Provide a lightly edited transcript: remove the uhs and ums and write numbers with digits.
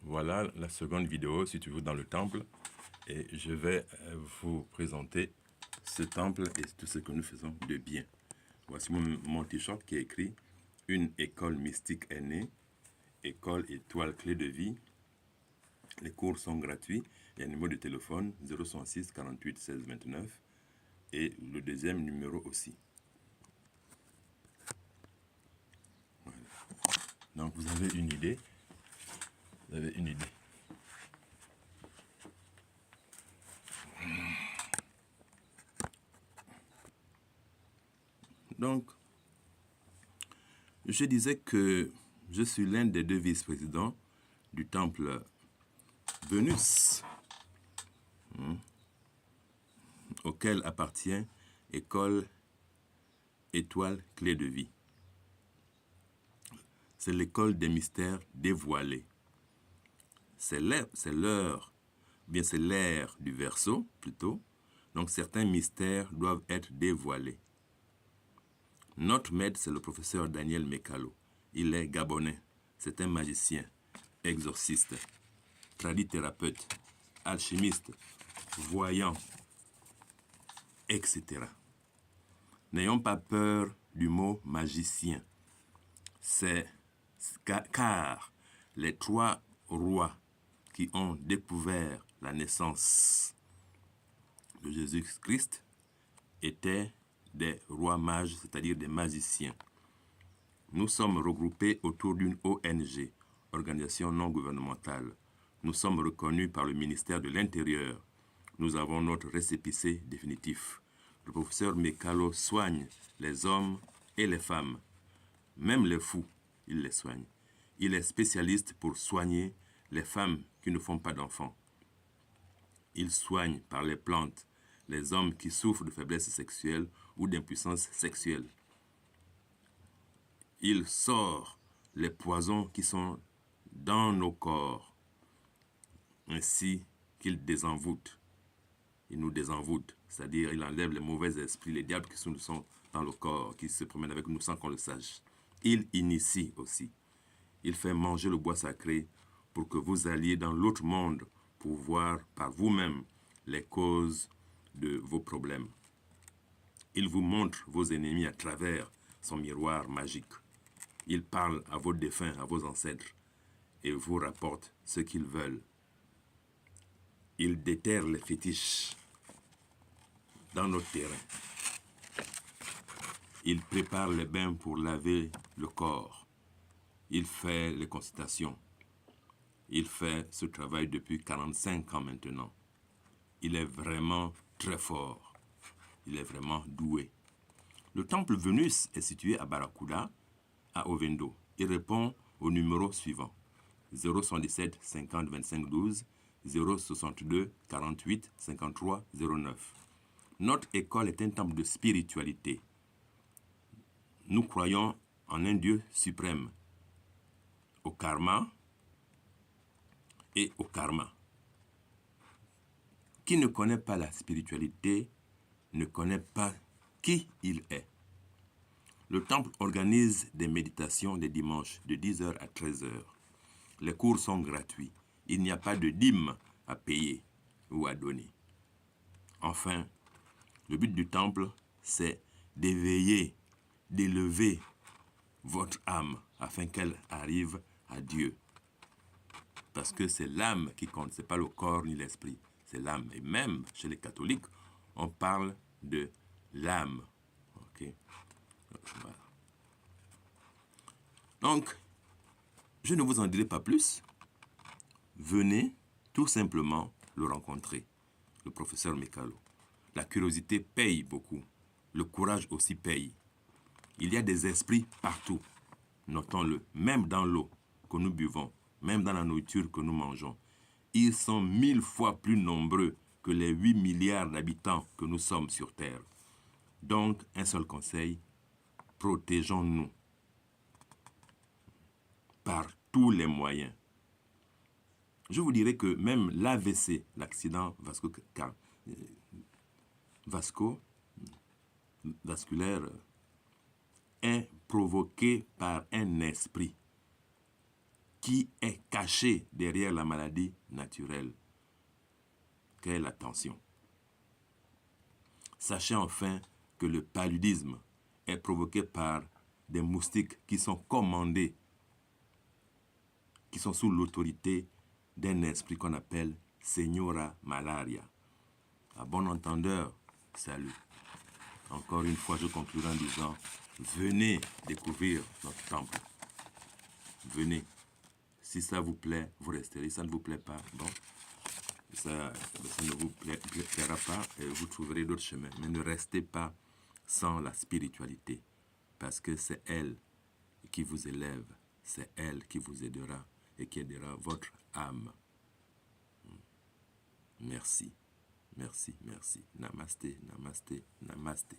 Voilà la seconde vidéo, si tu veux, dans le temple. Et je vais vous présenter ce temple et tout ce que nous faisons de bien. Voici mon t-shirt qui est écrit « Une école mystique est née, école étoile clé de vie ». Les cours sont gratuits. Il y a un numéro de téléphone 066 48 16 29 et le deuxième numéro aussi. Voilà. Donc vous avez une idée. Vous avez une idée. Donc, je disais que je suis l'un des deux vice-présidents du temple Vénus, auquel appartient École Étoile Clé de Vie. C'est l'école des mystères dévoilés. C'est l'ère du Verseau, plutôt. Donc certains mystères doivent être dévoilés. Notre maître, c'est le professeur Daniel Mekalo. Il est gabonais. C'est un magicien, exorciste, tradithérapeute, alchimiste, voyant, etc. N'ayons pas peur du mot magicien. C'est car les trois rois qui ont découvert la naissance de Jésus-Christ étaient des rois mages, c'est-à-dire des magiciens. Nous sommes regroupés autour d'une ONG, organisation non gouvernementale. Nous sommes reconnus par le ministère de l'Intérieur. Nous avons notre récépissé définitif. Le professeur Mekalo soigne les hommes et les femmes. Même les fous, il les soigne. Il est spécialiste pour soigner les femmes qui ne font pas d'enfants. Il soigne par les plantes les hommes qui souffrent de faiblesse sexuelle ou d'impuissance sexuelle. Il sort les poisons qui sont dans nos corps, ainsi qu'il désenvoûte. Il nous désenvoûte, c'est-à-dire il enlève les mauvais esprits, les diables qui sont dans le corps, qui se promènent avec nous sans qu'on le sache. Il initie aussi. Il fait manger le bois sacré pour que vous alliez dans l'autre monde pour voir par vous-même les causes de vos problèmes. Il vous montre vos ennemis à travers son miroir magique. Il parle à vos défunts, à vos ancêtres, et vous rapporte ce qu'ils veulent. Il déterre les fétiches dans notre terrain. Il prépare les bains pour laver le corps. Il fait les consultations. Il fait ce travail depuis 45 ans maintenant. Il est vraiment très fort. Il est vraiment doué. Le temple Vénus est situé à Barracuda, à Ovendo. Il répond au numéro suivant 077 50 25 12 062 48 53 09. Notre école est un temple de spiritualité. Nous croyons en un Dieu suprême, au karma et au karma. Qui ne connaît pas la spiritualité ne connaît pas qui il est. Le temple organise des méditations les dimanches de 10h à 13h. Les cours sont gratuits. Il n'y a pas de dîme à payer ou à donner. Enfin, le but du temple, c'est d'éveiller, d'élever votre âme afin qu'elle arrive à Dieu. Parce que c'est l'âme qui compte, ce n'est pas le corps ni l'esprit, c'est l'âme. Et même chez les catholiques, on parle de l'âme. Okay? Voilà. Donc, je ne vous en dirai pas plus. Venez tout simplement le rencontrer, le professeur Mekalo. La curiosité paye beaucoup. Le courage aussi paye. Il y a des esprits partout. Notons-le, même dans l'eau que nous buvons, même dans la nourriture que nous mangeons. Ils sont 1000 fois plus nombreux que les 8 milliards d'habitants que nous sommes sur Terre. Donc, un seul conseil, protégeons-nous par tous les moyens. Je vous dirais que même l'AVC, l'accident vasculaire, est provoqué par un esprit. qui est caché derrière la maladie naturelle, qu'est la tension. Sachez enfin que le paludisme est provoqué par des moustiques qui sont commandés, qui sont sous l'autorité d'un esprit qu'on appelle Señora Malaria. À bon entendeur, salut. Encore une fois, je conclurai en disant, venez découvrir notre temple. Venez. Si ça vous plaît, vous resterez. Si ça ne vous plaît pas, bon, ça ne vous plaira pas et vous trouverez d'autres chemins. Mais ne restez pas sans la spiritualité, parce que c'est elle qui vous élève, c'est elle qui vous aidera et qui aidera votre âme. Merci, merci, merci. Namasté, namasté, namasté.